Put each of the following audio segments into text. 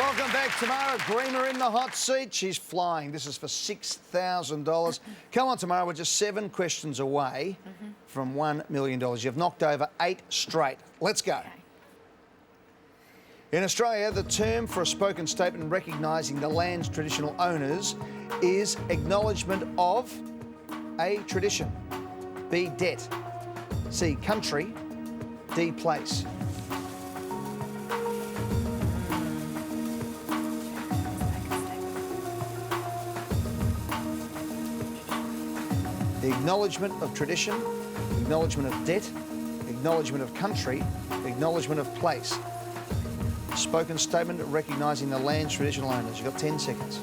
Welcome back, Tamara. Greener in the hot seat. She's flying. This is for $6,000. Come on, Tamara. We're just 7 questions away from $1 million. You've knocked over 8 straight. Let's go. Okay. In Australia, the term for a spoken statement recognising the land's traditional owners is acknowledgement of A, tradition, B, debt, C, country, D, place. The acknowledgement of tradition, acknowledgement of debt, acknowledgement of country, acknowledgement of place. Spoken statement recognising the land's traditional owners. You've got 10 seconds.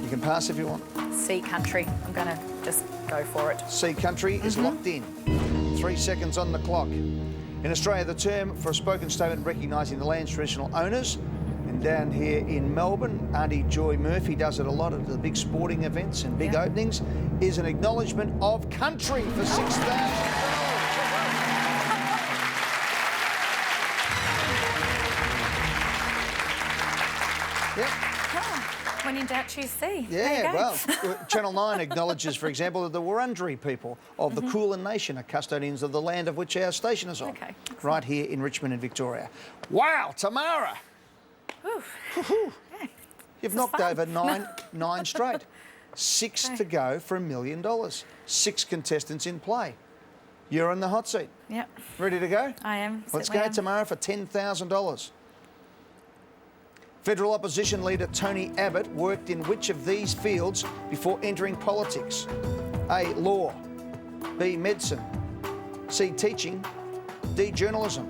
You can pass if you want. C, country. I'm going to just go for it. C, country is locked in. 3 seconds on the clock. In Australia, the term for a spoken statement recognising the land's traditional owners, and down here in Melbourne, Auntie Joy Murphy does it a lot at the big sporting events and big openings, is an acknowledgement of country for $6,000. Yep. Oh, when in doubt, choose C. Yeah, well, Channel 9 acknowledges, for example, that the Wurundjeri people of the Kulin Nation are custodians of the land of which our station is on. Okay, right here in Richmond in Victoria. Wow, Tamara! Yeah. You've knocked over nine straight. 6 to go for $1 million. 6 contestants in play. You're in the hot seat. Yep. Ready to go? I am. Let's Certainly go, am. Tamara, for $10,000. Federal opposition leader Tony Abbott worked in which of these fields before entering politics? A, law, B, medicine, C, teaching, D, journalism.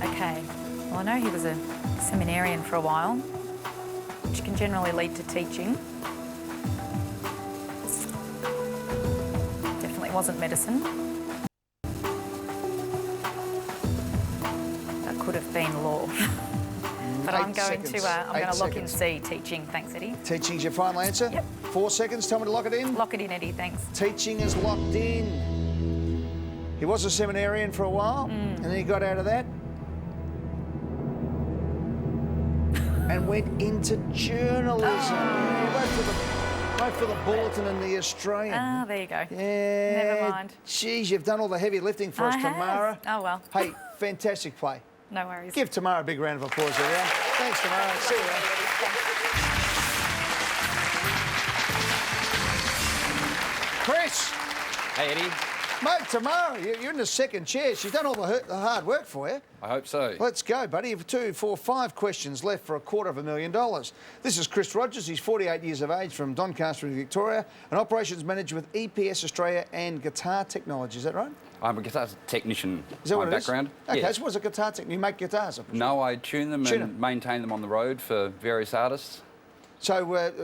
Okay. Well, I know he was a seminarian for a while, which can generally lead to teaching. Definitely wasn't medicine. That could have been law. But I'm going to lock in C, teaching. Thanks, Eddie. Teaching's your final answer? Yep. 4 seconds, tell me to lock it in. Lock it in, Eddie, thanks. Teaching is locked in. He was a seminarian for a while, and then he got out of that and went into journalism. Wait for the Bulletin and the Australian. Ah, there you go. Yeah. Never mind. Geez, you've done all the heavy lifting for us, I have. Tamara. Oh, well. Hey, fantastic play. No worries. Give Tamara a big round of applause, everyone. Thanks, Tamara. See you around. Chris. Hey, Eddie. Mate, Tamara, you're in the second chair. She's done all the hard work for you. I hope so. Let's go, buddy. 2, 4, 5 questions left for $250,000. This is Chris Rogers. He's 48 years of age from Doncaster in Victoria, an operations manager with EPS Australia and Guitar Technology. Is that right? I'm a guitar technician. Is that what it is? background. Okay, Yeah. so what's a guitar technician? You make guitars? No, I tune them and maintain them on the road for various artists. So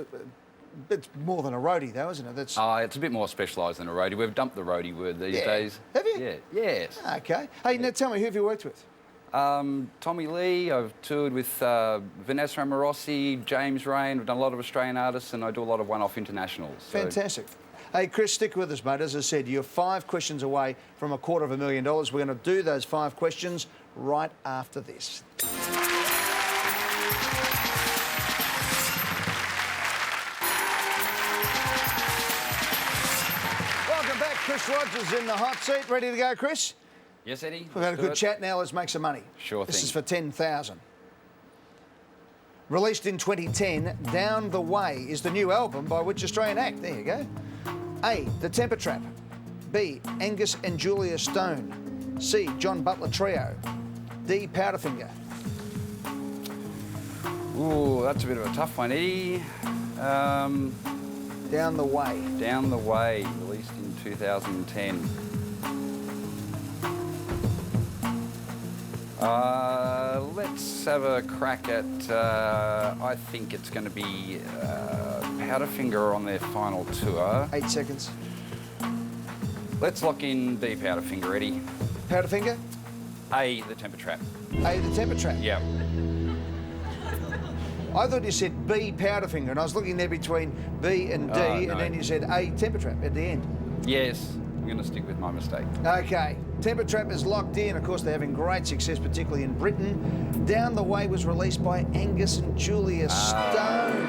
it's more than a roadie, though, isn't it? That's It's a bit more specialised than a roadie. We've dumped the roadie word these days. Have you? Yeah. Yes. Okay. Hey, now tell me, who have you worked with? Tommy Lee. I've toured with Vanessa Amorossi, James Rain. We've done a lot of Australian artists, and I do a lot of one-off internationals. So. Fantastic. Hey, Chris, stick with us, mate. As I said, you're 5 questions away from $250,000. We're going to do those 5 questions right after this. Welcome back. Chris Rogers in the hot seat. Ready to go, Chris? Yes, Eddie. We've had a good chat now. Let's make some money. Sure This thing. is for $10,000. Released in 2010, Down the Way is the new album by which Australian act? There you go. A, The Temper Trap. B, Angus and Julia Stone. C, John Butler Trio. D, Powderfinger. Ooh, that's a bit of a tough one, Eddie. Down the Way. Down the Way, released in 2010. Let's have a crack at, I think it's going to be Powderfinger on their final tour. 8 seconds. Let's lock in B, Powderfinger, Eddie. Powderfinger? A, The Temper Trap. A, The Temper Trap. Yeah. I thought you said B, Powderfinger, and I was looking there between B and D, No. and then you said A, Temper Trap at the end. Yes. I'm going to stick with my mistake. Okay, Temper Trap is locked in. Of course, they're having great success, particularly in Britain. Down the Way was released by Angus and Julia Stone.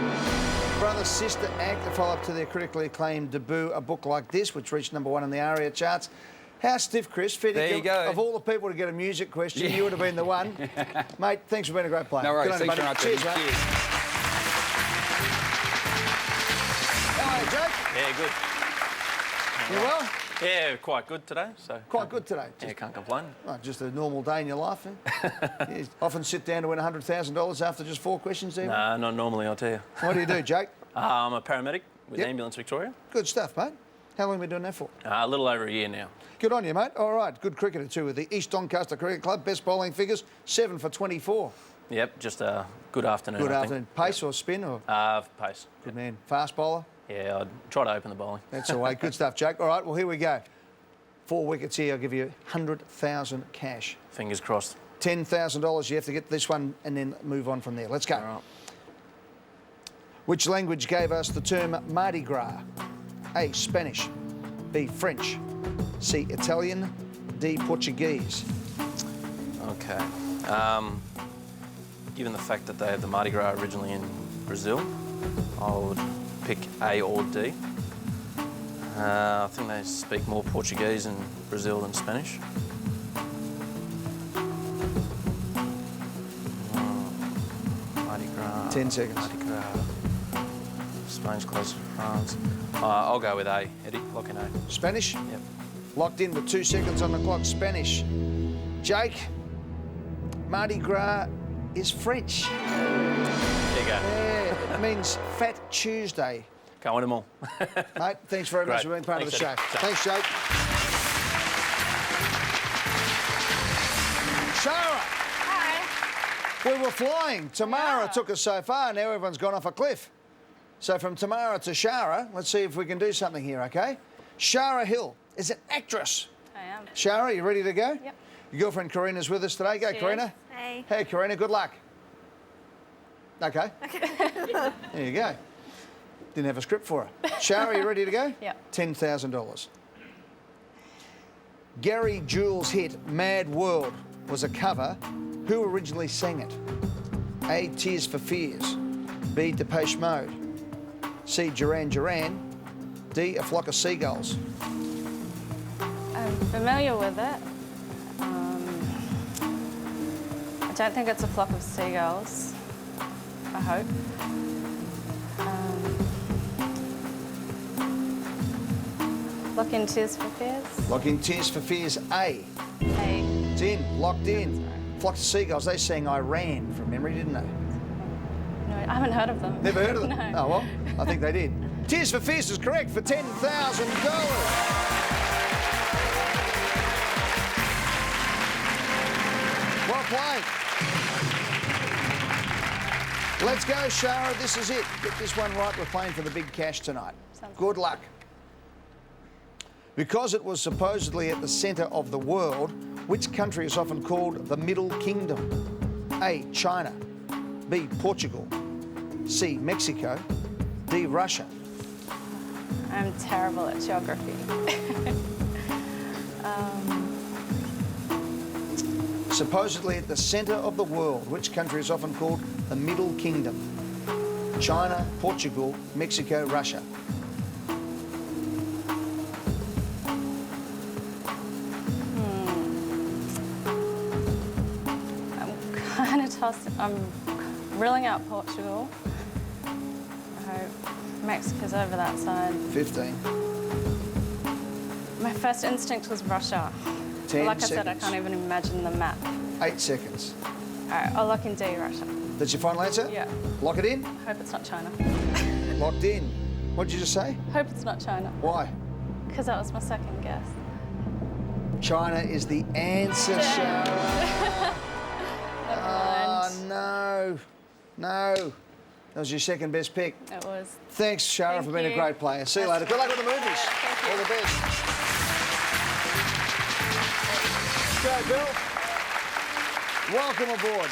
Brother-sister act, the follow-up to their critically acclaimed debut, A Book Like This, which reached #1 on the ARIA charts. How stiff, Chris? There you go. Of all the people to get a music question, you would have been the one. Mate, thanks for being a great player. No worries. Good on you, Thanks very much. buddy. Cheers, mate. Cheers. How are you, Jake? Yeah, good. You well? Yeah, quite good today. So Quite good today. yeah, can't complain. Oh, just a normal day in your life, eh? You often sit down to win $100,000 after just 4 questions, do you? Nah, not normally, I'll tell you. What do you do, Jake? I'm a paramedic with Yep. Ambulance Victoria. Good stuff, mate. How long have you been doing that for? A little over a year now. Good on you, mate. All right, good cricketer too with the East Doncaster Cricket Club. Best bowling figures, 7 for 24. Yep, just a good afternoon. Good I afternoon. Pace or spin or? Pace. Good man. Fast bowler? Yeah, I'd try to open the bowling. That's the way. Good stuff, Jake. All right, well, here we go. 4 wickets here. I'll give you 100,000 cash. Fingers crossed. $10,000. You have to get this one and then move on from there. Let's go. All right. Which language gave us the term Mardi Gras? A, Spanish. B, French. C, Italian. D, Portuguese. Okay. Given the fact that they have the Mardi Gras originally in Brazil, I would pick A or D. I think they speak more Portuguese in Brazil than Spanish. Mardi Gras. 10 seconds. Mardi Gras. Spain's close to France. I'll go with A, Eddie. Lock in A. Spanish? Yep. Locked in with 2 seconds on the clock. Spanish. Jake, Mardi Gras is French. There you go. Yeah, it means Fat Tuesday. Can't win them all. Mate, thanks very much Great. for being part of the show. Thanks, Eddie. Thanks, Jake. Shara, Hi. we were flying. Tamara took us so far, now everyone's gone off a cliff. So from Tamara to Shara, let's see if we can do something here, okay? Shara Hill is an actress. I am. Shara, you ready to go? Yep. Your girlfriend Karina's with us today. Go, Cheers. Karina. Hey. Hey, Karina, good luck. Okay. There you go. Didn't have a script for her. Shara, you ready to go? Yep. $10,000. Gary Jules' hit Mad World was a cover. Who originally sang it? A, Tears for Fears. B, Depeche Mode. C, Duran Duran. D, A Flock of Seagulls. I'm familiar with it. I don't think it's A Flock of Seagulls. I hope. Lock in Tears for Fears. Lock in Tears for Fears A. Hey. It's in, locked in. Flock of Seagulls, they sang Iran from memory, didn't they? No, I haven't heard of them. Never heard of them? No. Oh, well, I think they did. Tears for Fears is correct for $10,000. Well played. Let's go, Shara. This is it. Get this one right. We're playing for the big cash tonight. Sounds Good luck. Because it was supposedly at the centre of the world, which country is often called the Middle Kingdom? A, China. B, Portugal. C, Mexico. D, Russia. I'm terrible at geography. Supposedly at the centre of the world, which country is often called the Middle Kingdom? China, Portugal, Mexico, Russia. I'm kind of tossed. I'm ruling out Portugal. I hope Mexico's over that side. 15. My first instinct was Russia. 10 Like I said, I seconds. can't even imagine the map. 8 seconds. All right, I'll lock in D, Russia. That's your final answer? Yeah. Lock it in? Hope it's not China. Locked in. What did you just say? Hope it's not China, Why? because that was my second guess. China is the answer, Shara. Never Oh, mind. no. No. That was your second best pick. It was. Thanks, Shara, Thank for being a you. great player. See you later. Good luck with the movies. thank you. All the best. Go, Bill. Welcome aboard.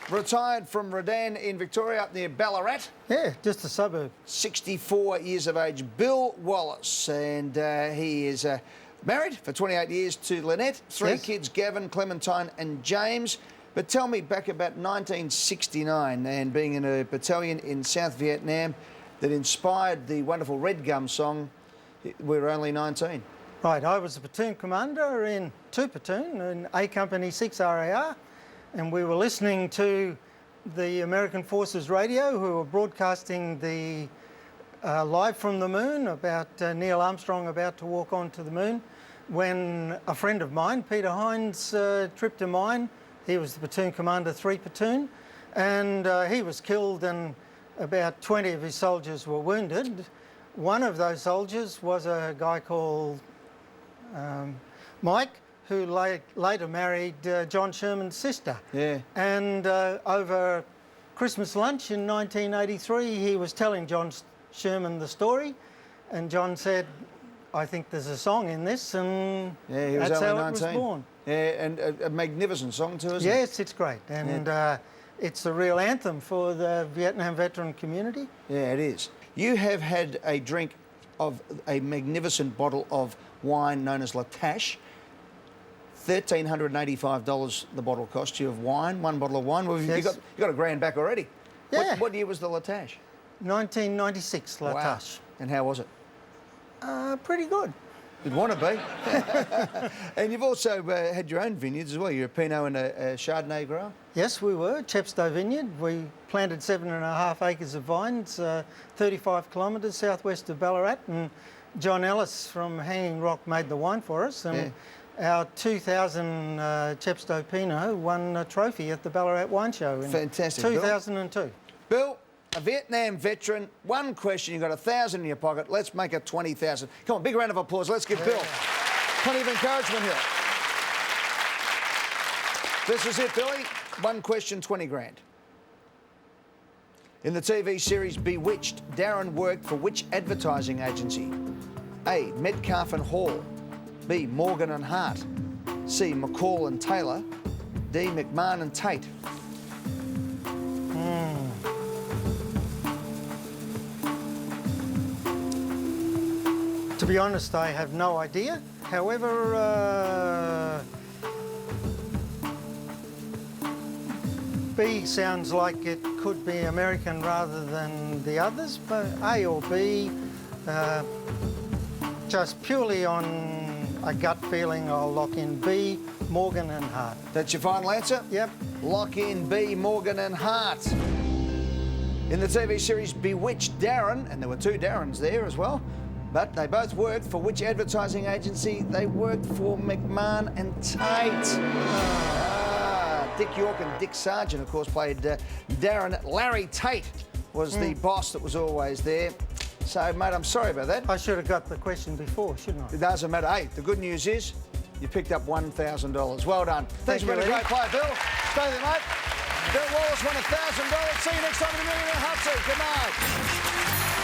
Retired from Redan in Victoria up near Ballarat. Yeah, just a suburb. 64 years of age. Bill Wallace. And he is Married for 28 years to Lynette, 3 Yes. kids, Gavin, Clementine and James. But tell me, back about 1969 and being in a battalion in South Vietnam that inspired the wonderful Red Gum song, we were only 19. Right, I was a platoon commander in 2 platoon in A Company 6 RAR, and we were listening to the American Forces radio, who were broadcasting the live from the moon about Neil Armstrong about to walk onto the moon, when a friend of mine, Peter Hines, tripped a mine. He was the platoon commander, 3 platoon, and he was killed, and about 20 of his soldiers were wounded. One of those soldiers was a guy called Mike, who later married John Sherman's sister. Yeah. And over Christmas lunch in 1983, he was telling John Sherman the story, and John said, I think there's a song in this, and Yeah, he was that's only how 19. it was born. Yeah, and a magnificent song too, isn't it? Yes, it's great, and it's a real anthem for the Vietnam veteran community. Yeah, it is. You have had a drink of a magnificent bottle of wine known as La Tache. $1,385 the bottle cost you of wine, 1 bottle of wine. Well, Yes. you got a grand back already. Yeah. What year was the La Tache? 1996, La Wow. Tache. And how was it? Pretty good. You'd want to be. And you've also had your own vineyards as well. You're a Pinot and a Chardonnay grower. Yes, we were. Chepstow Vineyard. We planted 7.5 acres of vines, 35 kilometres southwest of Ballarat, and John Ellis from Hanging Rock made the wine for us. And our 2000 Chepstow Pinot won a trophy at the Ballarat Wine Show in Fantastic, Bill. 2002. Bill, a Vietnam veteran, 1 question, you've got 1,000 in your pocket. Let's make it 20,000. Come on, big round of applause. Let's give Bill plenty of encouragement here. This is it, Billy. 1 question, 20 grand. In the TV series Bewitched, Darren worked for which advertising agency? A, Metcalf and Hall. B, Morgan and Hart. C, McCall and Taylor. D, McMahon and Tate. To be honest, I have no idea. However, B sounds like it could be American rather than the others, but A or B, just purely on a gut feeling, I'll lock in B, Morgan and Hart. That's your final answer? Yep. Lock in B, Morgan and Hart. In the TV series Bewitched, Darren, and there were 2 Darrens there as well, but they both worked for which advertising agency? They worked for McMahon and Tate. Dick York and Dick Sargent, of course, played Darren. Larry Tate was the boss that was always there. So, mate, I'm sorry about that. I should have got the question before, shouldn't I? It doesn't matter. Hey, the good news is you picked up $1,000. Well done. Thanks for you, being a Eddie. great player, Bill. Stay there, mate. Bill Wallace won $1,000. See you next time in the Millionaire Hot Seat. Good night.